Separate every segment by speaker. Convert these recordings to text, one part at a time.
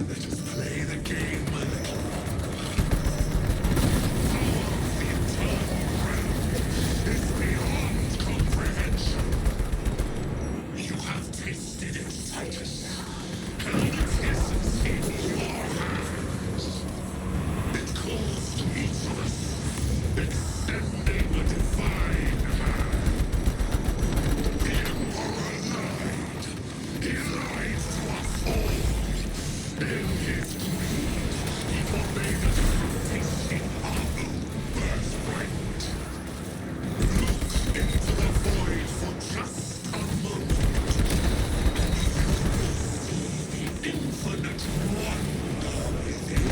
Speaker 1: Let us play the game, my little is beyond comprehension. You have tasted its Titus, held its essence in your hands. It calls to each of us, extending a divine hand. The Emperor lied. He lied to us all. In his greed, he forbade us from tasting our own birthright. Look into the void for just a moment. The infinite wonder within.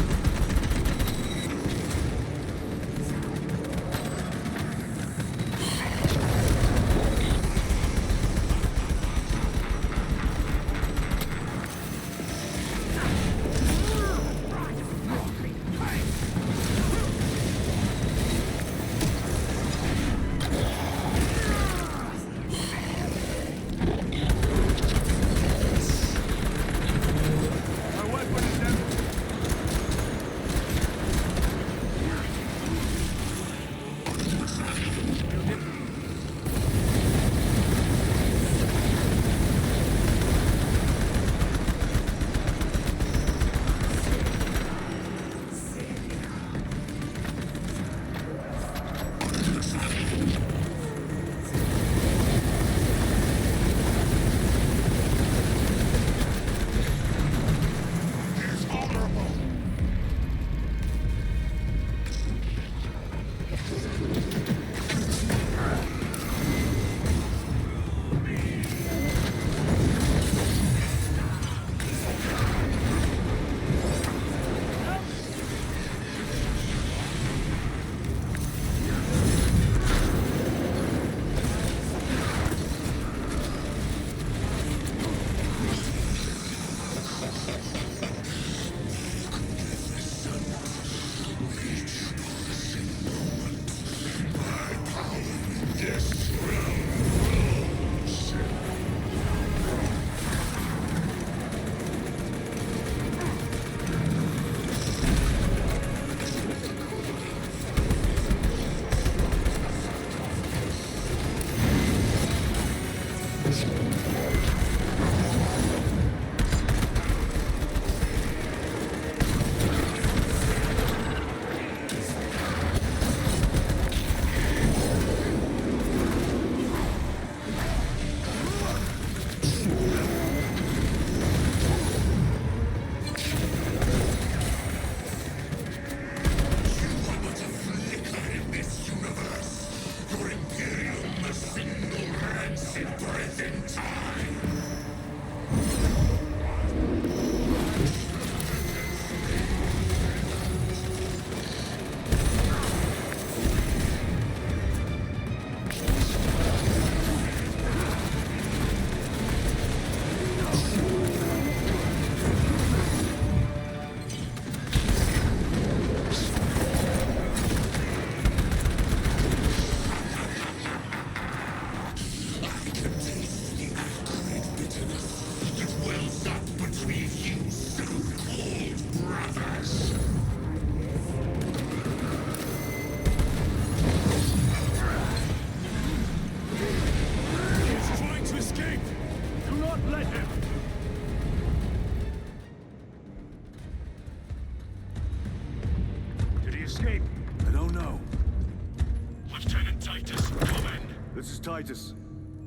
Speaker 2: Titus.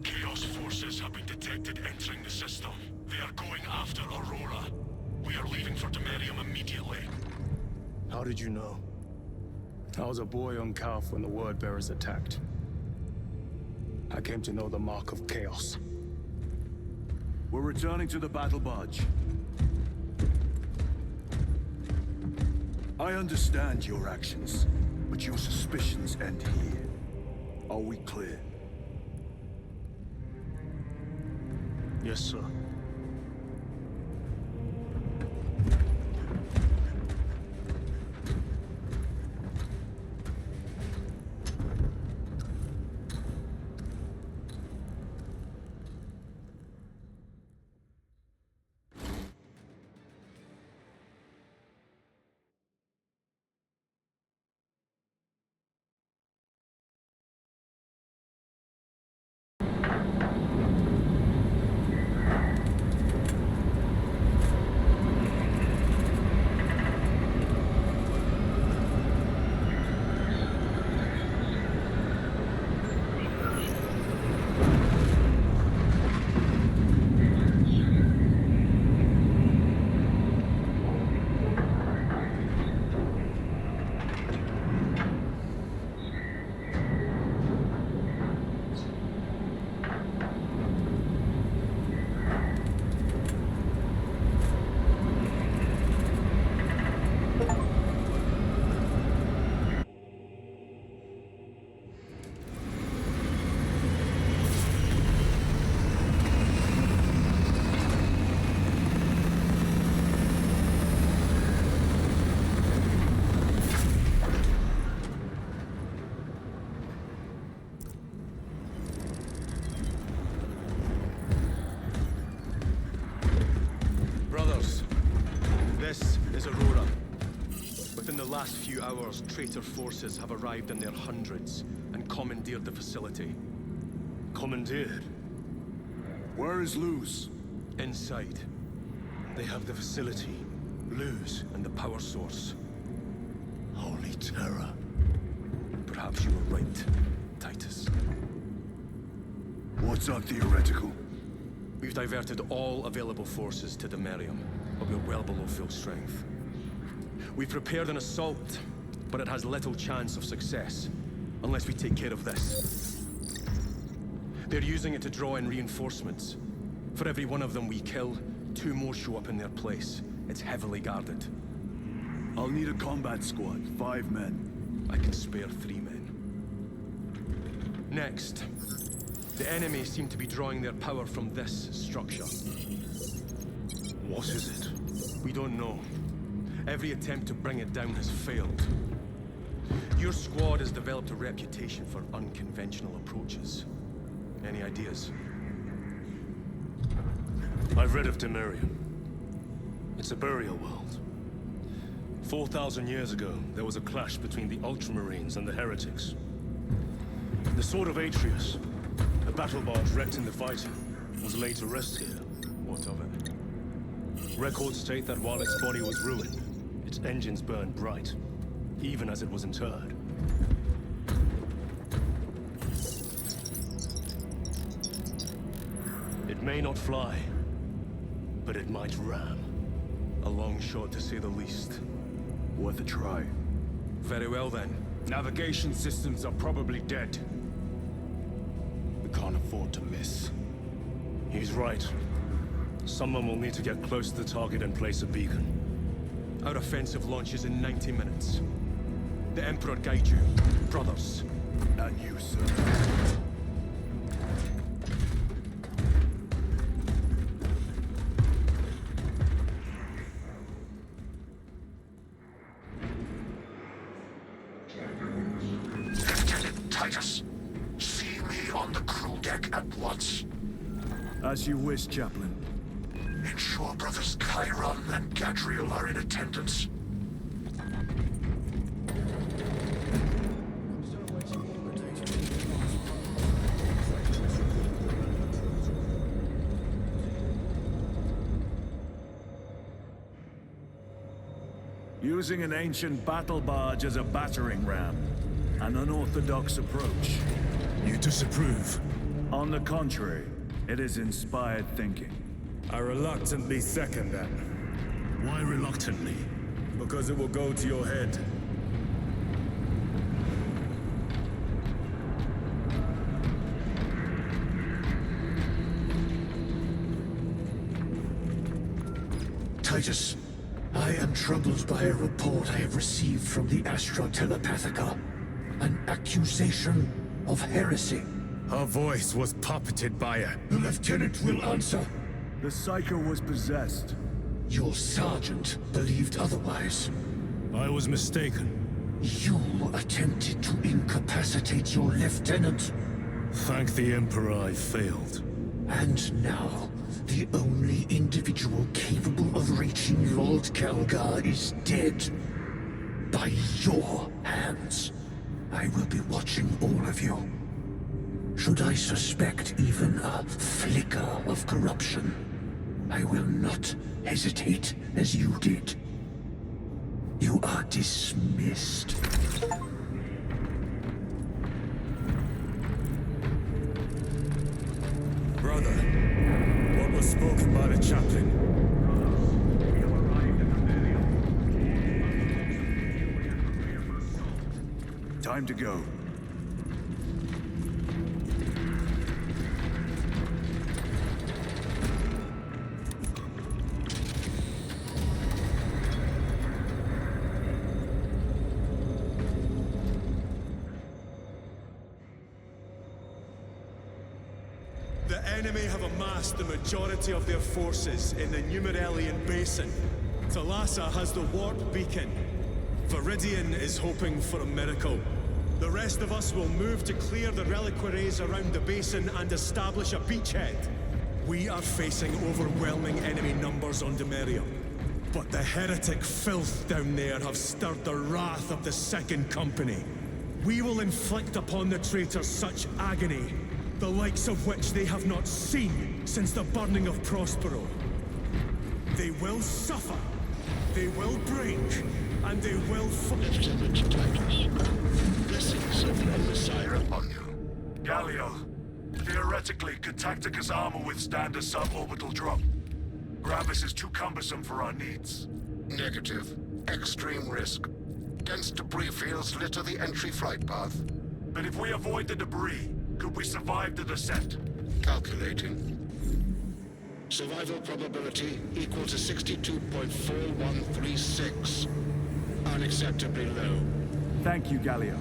Speaker 1: Chaos forces have been detected entering the system. They are going after Aurora. We are leaving for Demerium immediately.
Speaker 2: How did you know?
Speaker 3: I was a boy on Calf when the Word Bearers attacked. I came to know the mark of chaos.
Speaker 2: We're returning to the battle barge. I understand your actions, but your suspicions end here. Are we clear?
Speaker 3: Yes, sir.
Speaker 4: This is Aurora. Within the last few hours, traitor forces have arrived in their hundreds and commandeered the facility.
Speaker 3: Commandeered?
Speaker 2: Where is Luz?
Speaker 4: Inside. They have the facility, Luz, and the power source.
Speaker 3: Holy terror.
Speaker 4: Perhaps you were right, Titus.
Speaker 2: What's our theoretical?
Speaker 4: We've diverted all available forces to Demerium, but we're well below full strength. We've prepared an assault, but it has little chance of success, unless we take care of this. They're using it to draw in reinforcements. For every one of them we kill, 2 more show up in their place. It's heavily guarded.
Speaker 2: I'll need a combat squad, 5 men.
Speaker 4: I can spare 3 men. Next, the enemy seem to be drawing their power from this structure.
Speaker 3: What is it?
Speaker 4: We don't know. Every attempt to bring it down has failed. Your squad has developed a reputation for unconventional approaches. Any ideas?
Speaker 3: I've read of Demerium. It's a burial world. 4,000 years ago, there was a clash between the Ultramarines and the Heretics. The Sword of Atreus, a battle barge wrecked in the fighting, was laid to rest here.
Speaker 4: What of it?
Speaker 3: Records state that while its body was ruined, its engines burned bright, even as it was interred. It may not fly, but it might ram.
Speaker 4: A long shot, to say the least.
Speaker 2: Worth a try.
Speaker 4: Very well then.
Speaker 3: Navigation systems are probably dead. We can't afford to miss. He's right. Someone will need to get close to the target and place a beacon.
Speaker 4: Our offensive launches in 90 minutes. The Emperor guide you, brothers.
Speaker 2: And you, sir.
Speaker 1: Lieutenant Titus, see me on the crew deck at once.
Speaker 2: As you wish, Chaplain.
Speaker 1: Ensure brothers Chiron and Gadriel are in attendance.
Speaker 2: Using an ancient battle barge as a battering ram. An unorthodox approach.
Speaker 3: You disapprove?
Speaker 2: On the contrary, it is inspired thinking.
Speaker 5: I reluctantly second that,
Speaker 3: Why reluctantly?
Speaker 5: because it will go to your head.
Speaker 1: Titus, I am troubled by a report I have received from the Astra Telepathica. An accusation of heresy.
Speaker 5: Her voice was puppeted by a...
Speaker 1: The lieutenant will answer.
Speaker 2: The Psycho was possessed.
Speaker 1: Your sergeant believed otherwise.
Speaker 3: I was mistaken.
Speaker 1: You attempted to incapacitate your lieutenant.
Speaker 3: Thank the Emperor I failed.
Speaker 1: And now, the only individual capable of reaching Lord Kelgar is dead. By your hands. I will be watching all of you. Should I suspect even a flicker of corruption, I will not hesitate as you did. You are dismissed.
Speaker 5: Brother, what was spoken by the chaplain?
Speaker 2: Time to go.
Speaker 5: The enemy have amassed the majority of their forces in the Numeralian Basin. Thalassa has the warp beacon. Viridian is hoping for a miracle. The rest of us will move to clear the reliquaries around the basin and establish a beachhead. We are facing overwhelming enemy numbers on Demerium. But the heretic filth down there have stirred the wrath of the Second Company. We will inflict upon the traitors such agony, the likes of which they have not seen since the burning of Prospero. They will suffer, they will break, and they will
Speaker 1: Lieutenant Titus, blessings of your Messiah upon you.
Speaker 2: Galio, theoretically, could Tacticus armor withstand a suborbital drop? Gravis is too cumbersome for our needs.
Speaker 1: Negative. Extreme risk. Dense debris fields litter the entry flight path.
Speaker 2: But if we avoid the debris, could we survive the descent?
Speaker 1: Calculating. Survival probability equal to 62.4136. Unacceptably low.
Speaker 2: Thank you, Galio.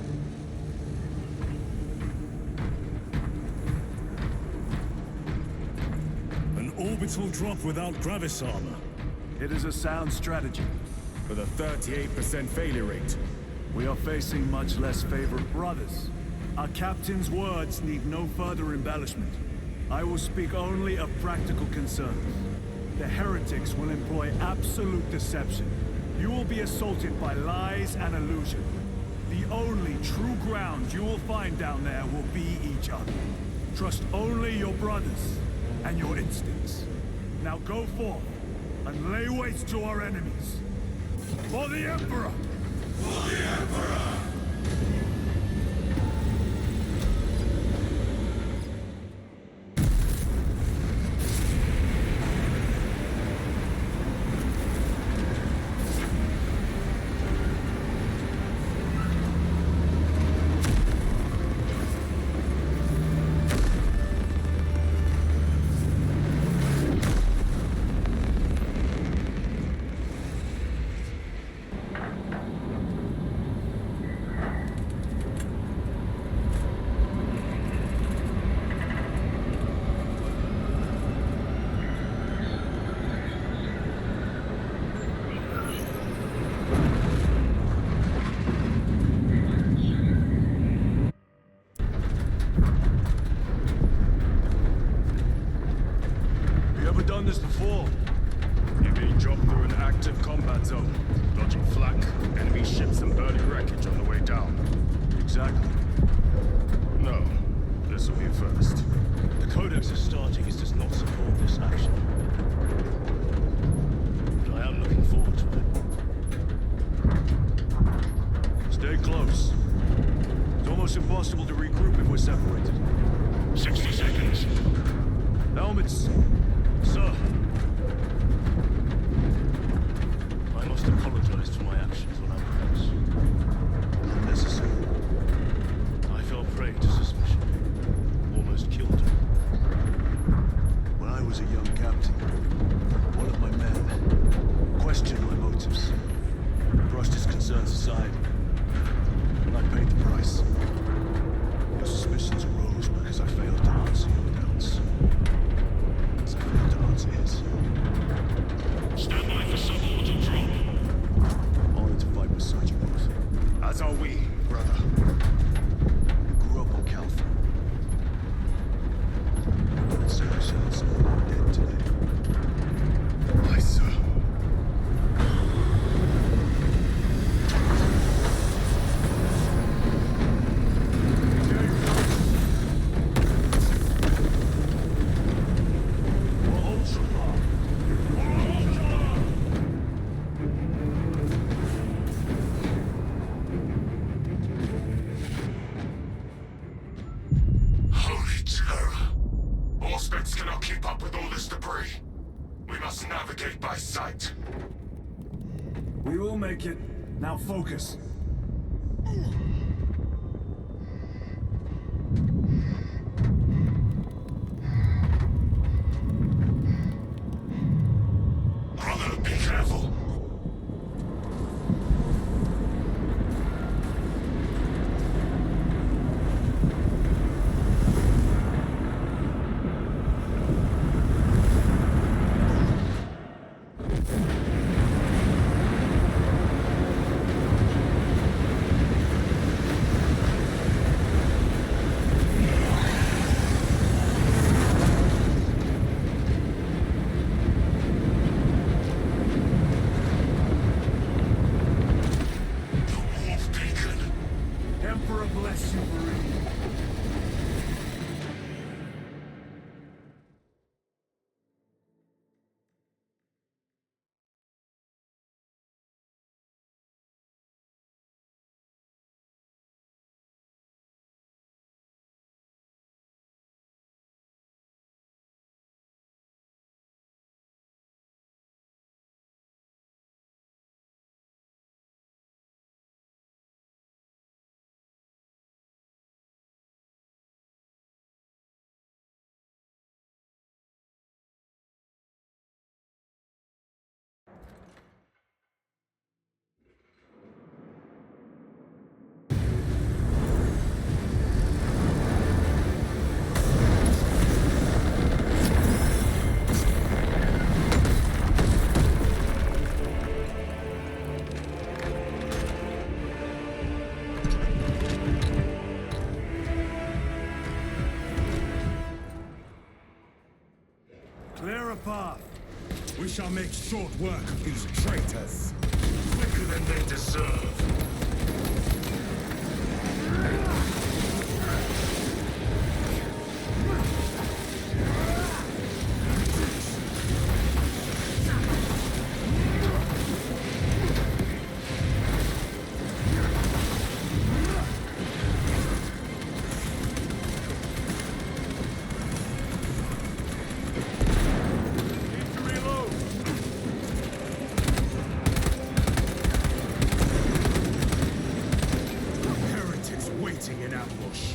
Speaker 5: an orbital drop without Gravis armor.
Speaker 2: It is a sound strategy.
Speaker 5: With a 38% failure rate.
Speaker 2: We are facing much less favored brothers. Our captain's words need no further embellishment. I will speak only of practical concerns. The heretics will employ absolute deception. You will be assaulted by lies and illusion. The only true ground you will find down there will be each other. Trust only your brothers and your instincts. Now go forth and lay waste to our enemies. For the Emperor!
Speaker 1: For the Emperor!
Speaker 3: Done this before. You've been dropped through an active combat zone, dodging flak, enemy ships and burning wreckage on the way down.
Speaker 2: Exactly.
Speaker 3: No, this will be a first.
Speaker 5: The Codex is starting does not support this action. But I am looking forward to it.
Speaker 2: Stay close. It's almost impossible to regroup if we're separated.
Speaker 1: 60 seconds.
Speaker 2: Helmets!
Speaker 5: Sir, I must apologize for my actions when I was.
Speaker 2: Unnecessary.
Speaker 5: I fell prey to suspicion. Almost killed her.
Speaker 2: When I was a young captain, one of my men questioned my motives, brushed his concerns aside, and I paid the price. Your suspicions arose because I failed to answer your doubts. As I failed to answer his.
Speaker 1: Stand by for suborbital drop.
Speaker 2: Honored to fight beside you both.
Speaker 3: As are we, brother.
Speaker 2: Grew up on Calfa. I'd say I shall someone dead today.
Speaker 3: Aye, sir.
Speaker 1: Holy terror. Auspex cannot keep up with all this debris. We must navigate by sight.
Speaker 2: We will make it. Now focus.
Speaker 1: Brother, be careful.
Speaker 5: shall make short work of these traitors.
Speaker 3: Quicker than they deserve.
Speaker 5: In ambush.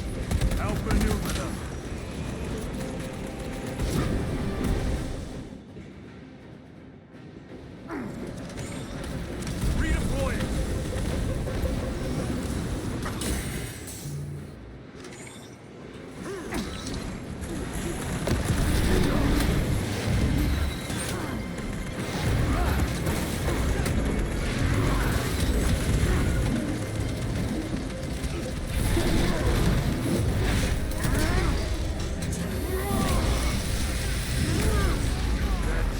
Speaker 2: Help maneuver them. Redeploying.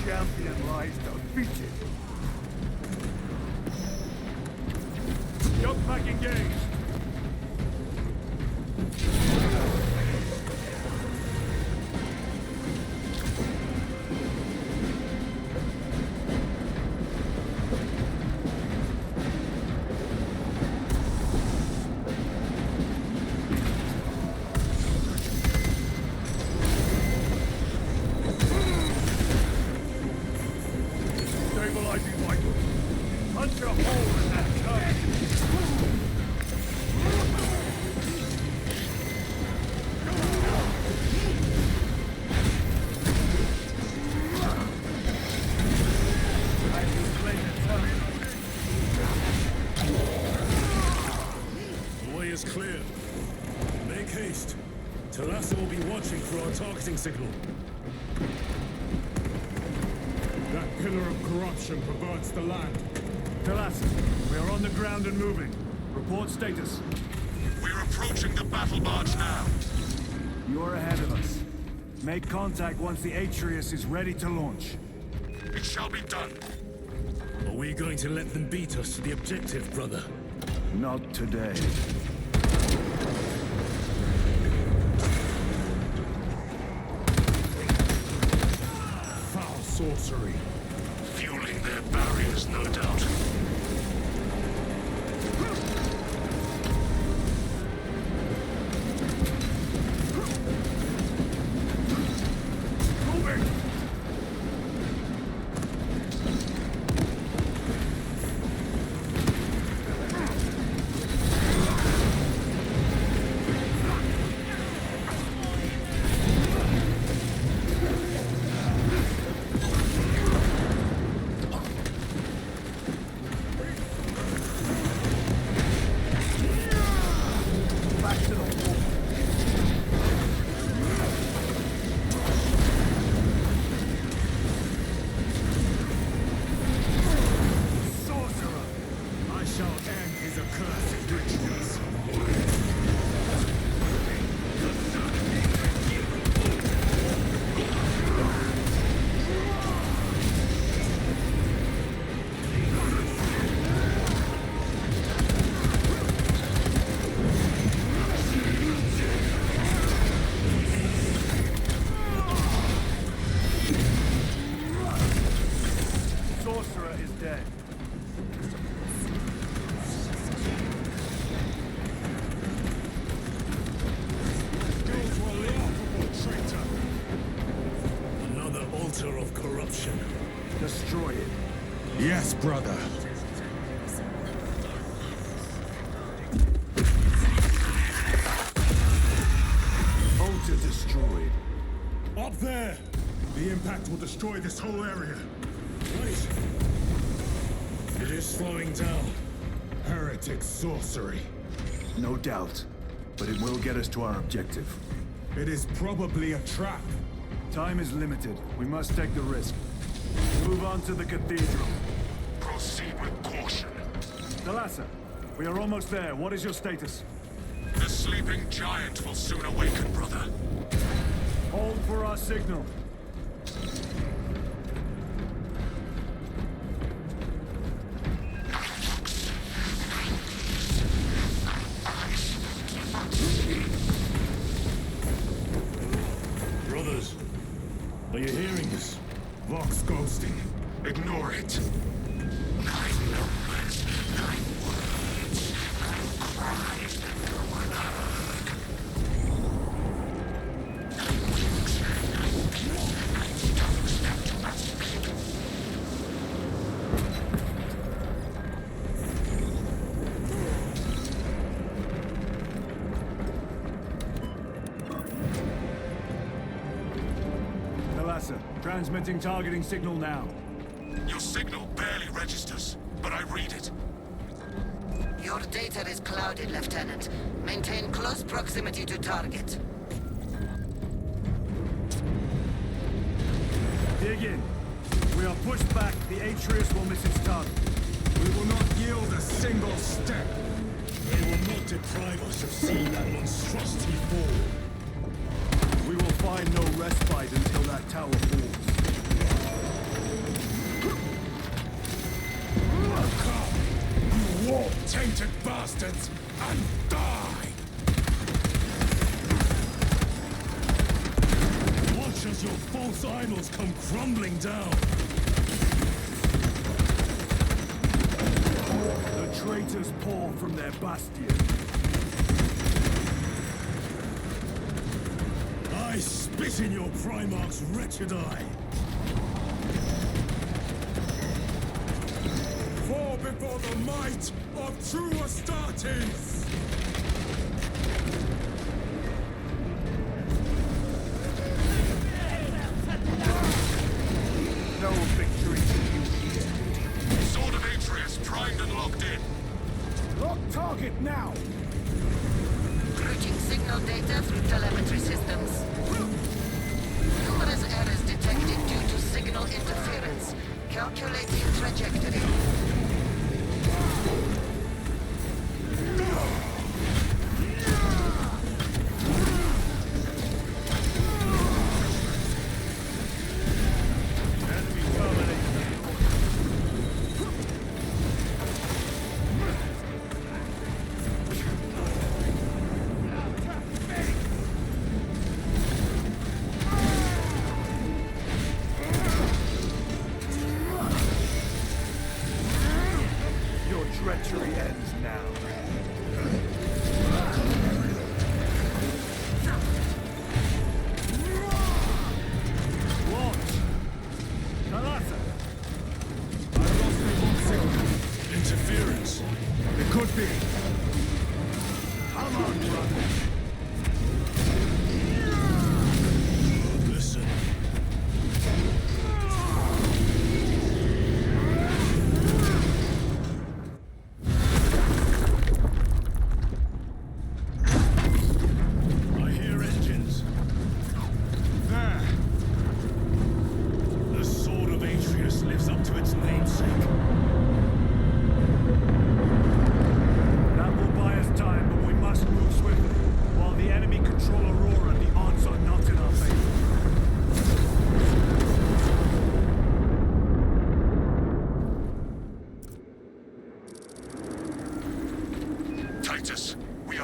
Speaker 2: Champion lies defeated. Jump pack engaged. Stabilizing vitals. Punch a hole in that turret. I reclaim the turret.
Speaker 3: The way is clear. Make haste. Talassa will be watching for our targeting signal.
Speaker 5: That pillar of corruption perverts the land.
Speaker 2: Talassa, we are on the ground and moving. Report status.
Speaker 3: We're approaching the battle barge now.
Speaker 2: You're ahead of us. Make contact once the Atreus is ready to launch.
Speaker 3: It shall be done. Are we going to let them beat us to the objective, brother?
Speaker 2: Not today.
Speaker 5: Foul sorcery.
Speaker 3: Fueling their barriers, no doubt.
Speaker 2: Moving! Back to the wall. Sorcerer!
Speaker 5: I shall end his accursed rituals.
Speaker 2: Sorcerer is dead.
Speaker 5: Skills were laughable, traitor.
Speaker 3: Another altar of corruption.
Speaker 2: Destroy it.
Speaker 5: Yes, brother.
Speaker 2: Altar destroyed.
Speaker 5: Up there! The impact will destroy this whole area.
Speaker 3: Right. It is slowing down.
Speaker 5: Heretic sorcery.
Speaker 2: No doubt. But it will get us to our objective.
Speaker 5: It is probably a trap.
Speaker 2: Time is limited. We must take the risk. Move on to the cathedral.
Speaker 3: Proceed with caution.
Speaker 2: Talassa, we are almost there. What is your status?
Speaker 3: The sleeping giant will soon awaken, brother.
Speaker 2: Hold for our signal.
Speaker 1: it. I know it. Thy words and cries never were heard. Thy wings and thy blood, tongue step to masticate.
Speaker 2: Transmitting targeting signal now.
Speaker 1: Your signal barely registers, but I read it.
Speaker 6: Your data is clouded, Lieutenant. Maintain close proximity to target.
Speaker 2: Dig in. We are pushed back. The Atreus will miss its target.
Speaker 5: We will not yield a single step. They will not deprive us of seeing that monstrosity fall.
Speaker 2: We will find no respite until that tower falls.
Speaker 5: Come, you warp-tainted bastards, and die! Watch as your false idols come crumbling down.
Speaker 2: The traitors pour from their bastion.
Speaker 5: I spit in your Primarch's wretched eye. Fall before the might of true Astartes!
Speaker 2: No victory for you here.
Speaker 1: Sword of Atreus primed and locked in.
Speaker 2: Lock target now!
Speaker 6: Routing signal data through telemetry systems. Numerous errors detected due to signal interference. Calculating trajectory.
Speaker 2: Treachery ends now. Launch! Kalasa! I lost a bomb signal.
Speaker 5: Interference.
Speaker 2: It could be. Come on, brother.
Speaker 5: Listen.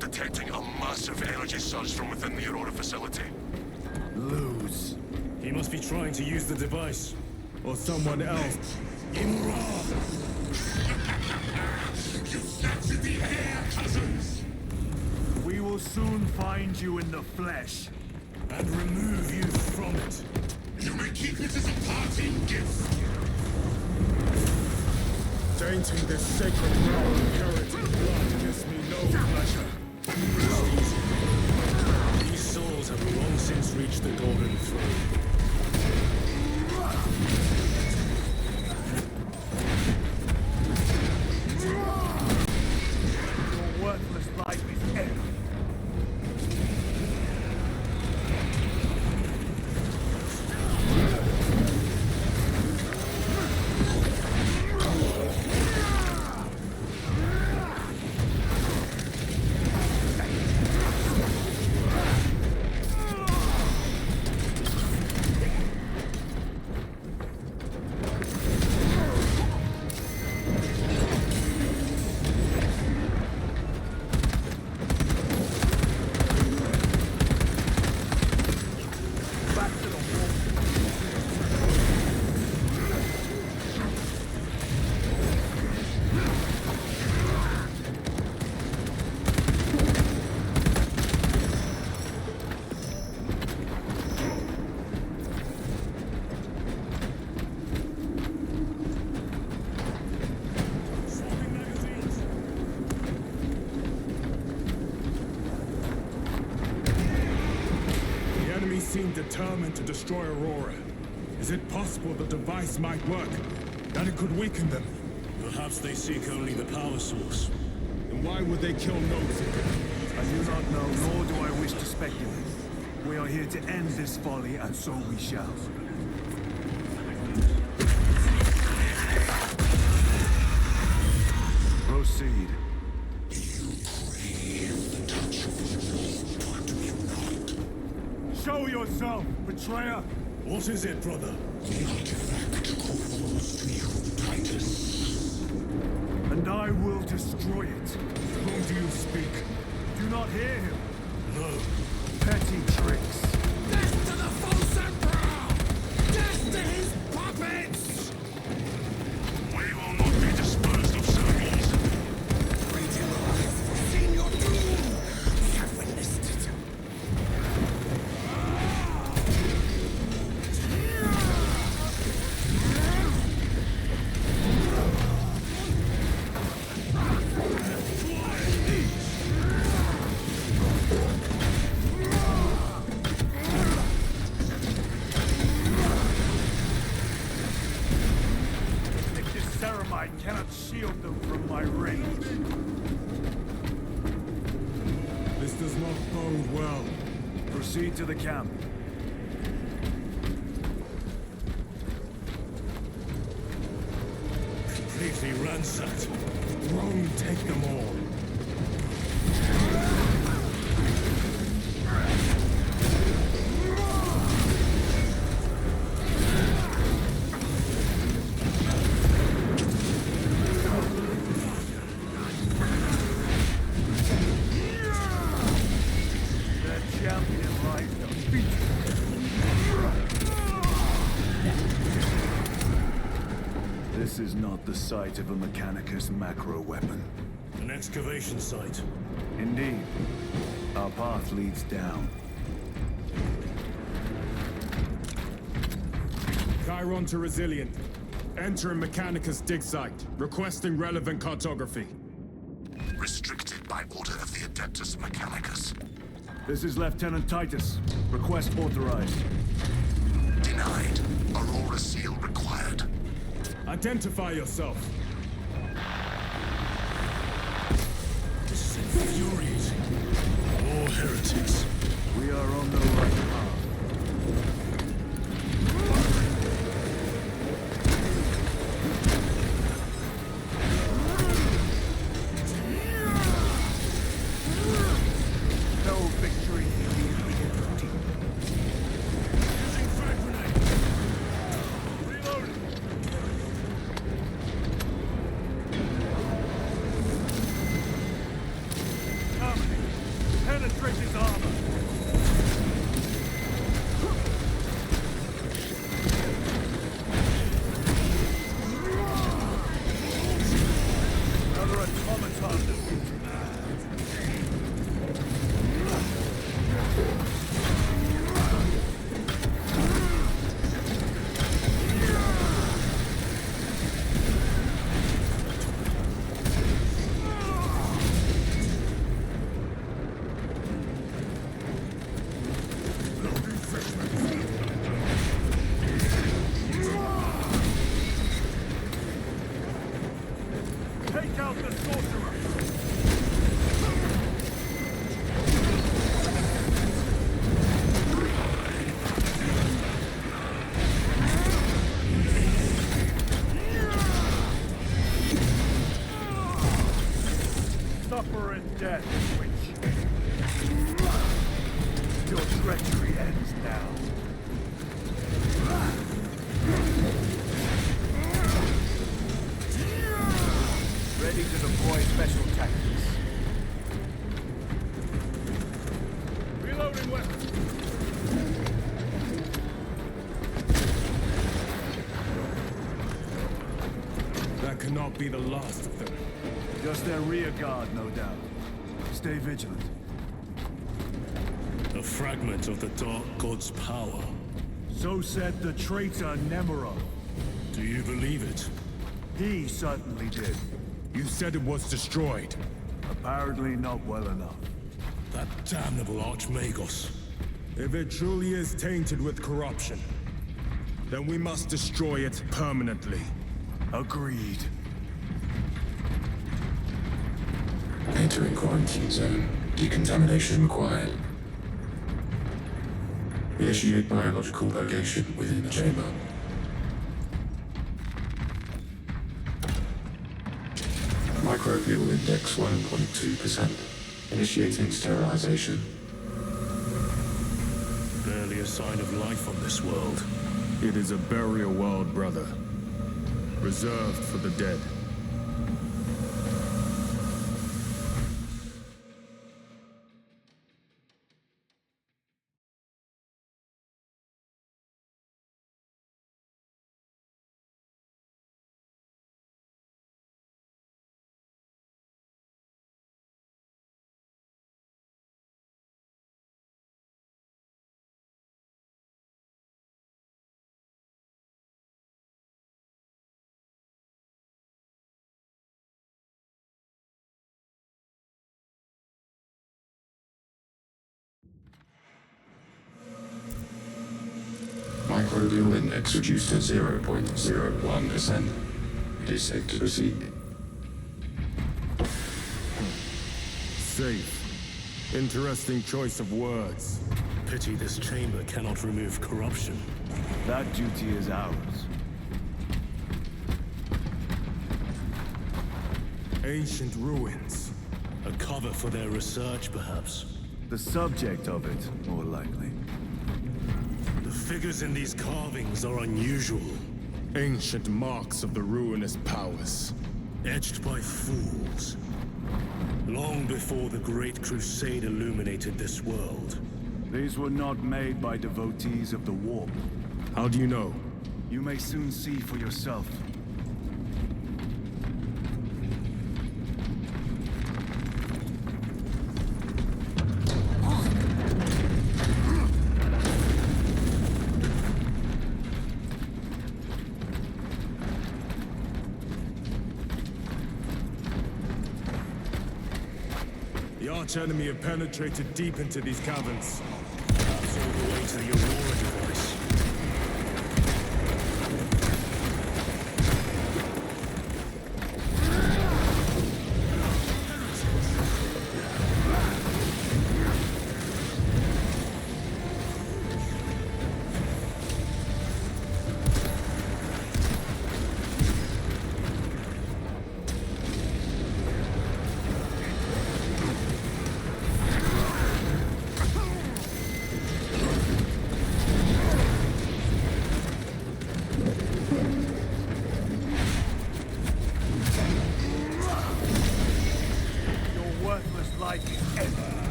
Speaker 1: Detecting a massive energy surge from within the Aurora facility.
Speaker 2: Lose.
Speaker 5: He must be trying to use the device. Or someone else. Imra!
Speaker 1: You snatched the air, cousins!
Speaker 2: We will soon find you in the flesh.
Speaker 5: And remove you from it.
Speaker 1: You may keep it as a parting gift.
Speaker 5: Tainting this sacred realm with purity blood gives me no pleasure. These souls have long since reached the Golden Throne.
Speaker 2: Your worthless life is end.
Speaker 7: determined to destroy Aurora. Is it possible the device might work? That it could weaken them?
Speaker 5: Perhaps they seek only the power source.
Speaker 7: Then why would they kill Nosy?
Speaker 2: I do not know, nor do I wish to speculate. We are here to end this folly, and so we shall. Proceed. Show yourself, betrayer!
Speaker 5: What is it, brother?
Speaker 1: The artifact calls to you, Titus.
Speaker 2: And I will destroy it.
Speaker 7: Whom do you speak?
Speaker 2: Do not hear him.
Speaker 5: No.
Speaker 2: Petty tricks.
Speaker 1: Death to the false emperor! Death to his puppets!
Speaker 3: We will not be disposed of so easily.
Speaker 1: Great Eneba, I have foreseen your doom! We have witnessed it.
Speaker 2: I cannot shield them from my range.
Speaker 7: This does not bode well.
Speaker 2: Proceed to the camp.
Speaker 5: Completely ransacked.
Speaker 7: Rome take them all.
Speaker 2: This is not the site of a Mechanicus macro weapon.
Speaker 5: An excavation site.
Speaker 2: Indeed. Our path leads down.
Speaker 7: Chiron to Resilient. Enter Mechanicus dig site. Requesting relevant cartography.
Speaker 1: Restricted by order of the Adeptus Mechanicus.
Speaker 2: This is Lieutenant Titus. Request authorized.
Speaker 1: Denied. Aurora seal required.
Speaker 7: Identify yourself.
Speaker 5: This is infuriating. More heretics.
Speaker 2: We are on the right path. No victory empty.
Speaker 5: Using frag grenade. Reloading.
Speaker 2: Penetrate his armor! Another automaton defeated. Take out the sorcerer! Suffer in death, witch. Your treachery ends now. Ready to deploy special tactics. Reloading weapon.
Speaker 7: That cannot be the last of them.
Speaker 2: Just their rear guard, no doubt. Stay vigilant.
Speaker 5: A fragment of the Dark God's power.
Speaker 2: So said the traitor Nemorov.
Speaker 5: Do you believe it?
Speaker 2: He certainly did.
Speaker 7: You said it was destroyed.
Speaker 2: Apparently not well enough.
Speaker 5: That damnable Archmagos.
Speaker 7: If it truly is tainted with corruption, then we must destroy it permanently.
Speaker 2: Agreed.
Speaker 8: Entering quarantine zone. Decontamination required. Initiate biological purgation within the chamber. Microbial index 1.2%. Initiating sterilization.
Speaker 3: Barely a sign of life on this world.
Speaker 7: It is a burial world, brother. Reserved for the dead.
Speaker 8: Microbial index reduced to 0.01%. It is safe to proceed.
Speaker 7: Safe. Interesting choice of words.
Speaker 3: Pity this chamber cannot remove corruption.
Speaker 2: That duty is ours.
Speaker 7: Ancient ruins.
Speaker 3: A cover for their research, perhaps.
Speaker 2: The subject of it, more likely.
Speaker 3: The figures in these carvings are unusual.
Speaker 7: Ancient marks of the ruinous powers.
Speaker 3: Etched by fools. Long before the Great Crusade illuminated this world.
Speaker 2: These were not made by devotees of the warp.
Speaker 7: How do you know?
Speaker 2: You may soon see for yourself.
Speaker 7: The arch-enemy have penetrated deep into these caverns.
Speaker 3: Perhaps all the way to the Aurora device.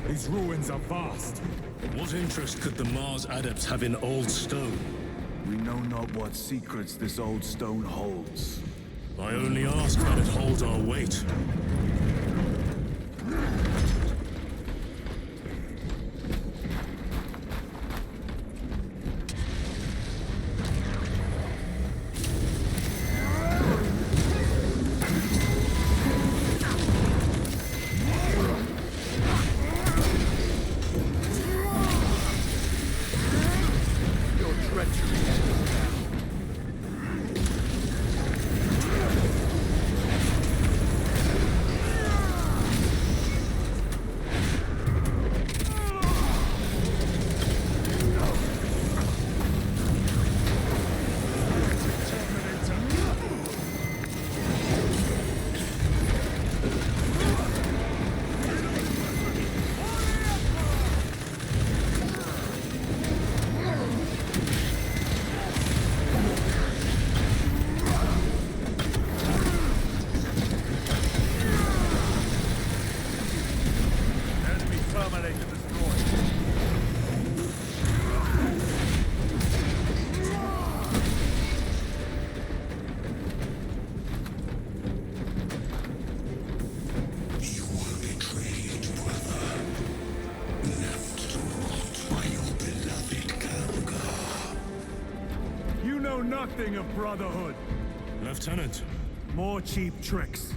Speaker 7: These ruins are vast.
Speaker 3: What interest could the Mars adepts have in old stone?
Speaker 2: We know not what secrets this old stone holds.
Speaker 3: I only ask that it holds our weight.
Speaker 2: Nothing of brotherhood.
Speaker 3: Lieutenant,
Speaker 2: More cheap tricks.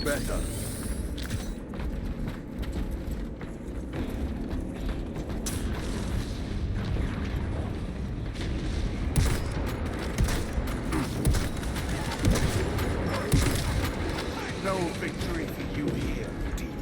Speaker 4: Better.
Speaker 2: No victory for you here, demon.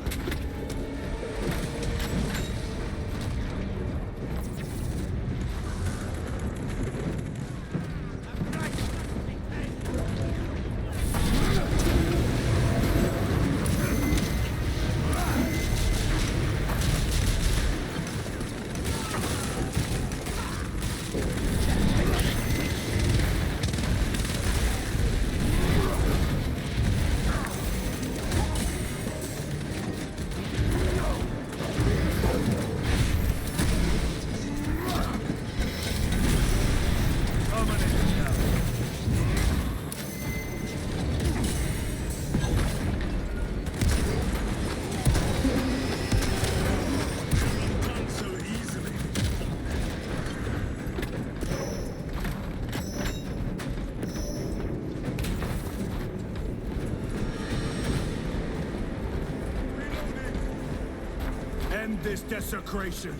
Speaker 2: End this desecration.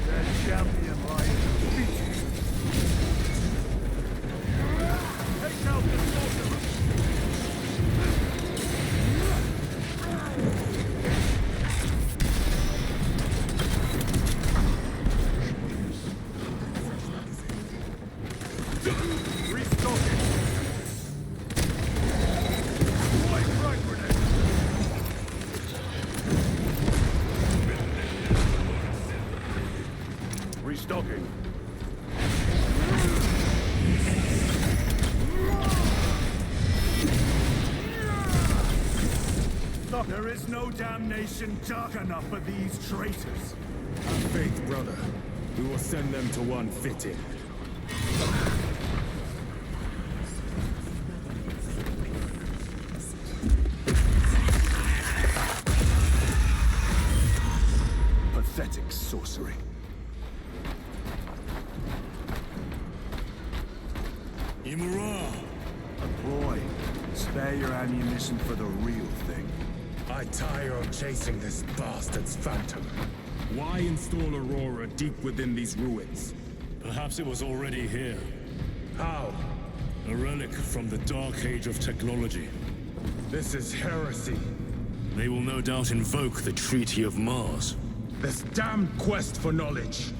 Speaker 2: That champion lies defeated. Take out the sorcerer! Restock it! White frag grenade! Restocking. There is no damnation dark enough for these traitors.
Speaker 7: Have faith, brother. We will send them to one fitting.
Speaker 2: Pathetic sorcery.
Speaker 5: Imura!
Speaker 2: A ploy. Spare your ammunition for the real thing.
Speaker 7: I tire of chasing this bastard's phantom. Why install Aurora deep within these ruins?
Speaker 5: Perhaps it was already here.
Speaker 7: How?
Speaker 5: A relic from the Dark Age of technology.
Speaker 7: This is heresy.
Speaker 5: They will no doubt invoke the Treaty of Mars.
Speaker 7: This damned quest for knowledge.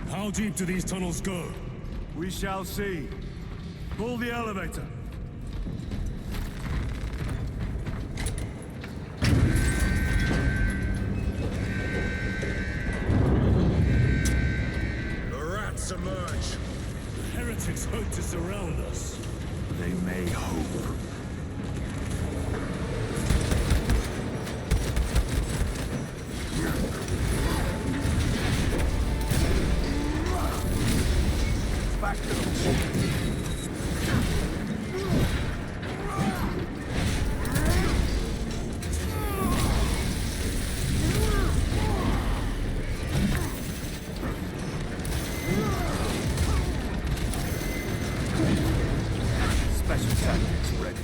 Speaker 5: How deep do these tunnels go?
Speaker 2: We shall see. Pull the elevator.
Speaker 5: The rats emerge. The heretics hope to surround us.
Speaker 2: They may hope. Back to the wall. Special tactics ready.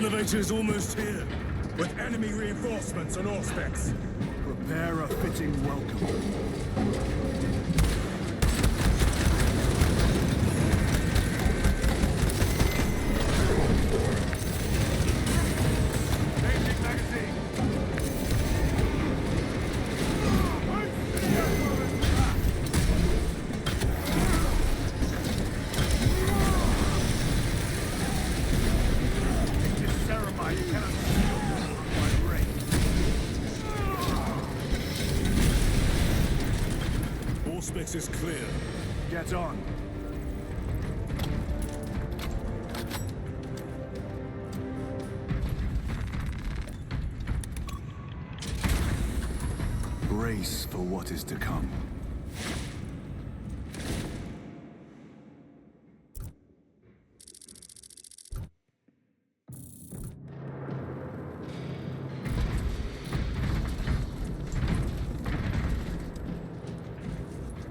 Speaker 2: elevator is almost here.
Speaker 7: With enemy reinforcements on all specs.
Speaker 2: Prepare a fitting welcome.
Speaker 7: Specs is clear.
Speaker 2: Get on. Brace for what is to come.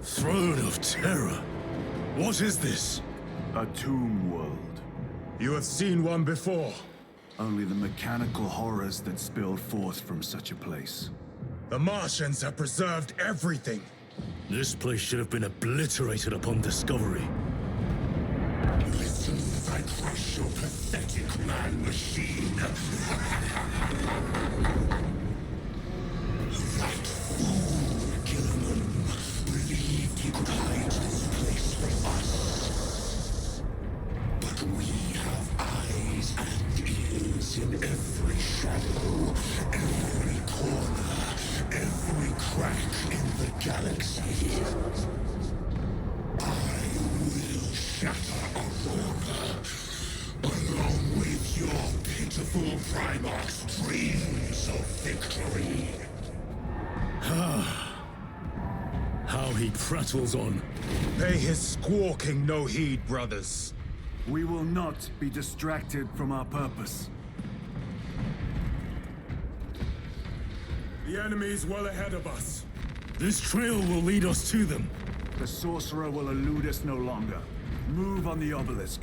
Speaker 1: Throne of Terror? What is this?
Speaker 2: A tomb world.
Speaker 7: You have seen one before.
Speaker 2: Only the mechanical horrors that spilled forth from such a place.
Speaker 7: The Martians have preserved everything.
Speaker 1: This place should have been obliterated upon discovery. Listen as I crush your pathetic man-machine. That fool, Gilliman, believed he could hide this place from us. But we have eyes and ears in every shadow, every corner, every crack in the galaxy. I will shatter Aurora, along with your pitiful Primarch's dreams of victory. How he prattles on.
Speaker 7: Pay his squawking no heed, brothers.
Speaker 2: We will not be distracted from our purpose.
Speaker 7: The enemy is well ahead of us.
Speaker 1: This trail will lead us to them.
Speaker 2: The sorcerer will elude us no longer. Move on the obelisk.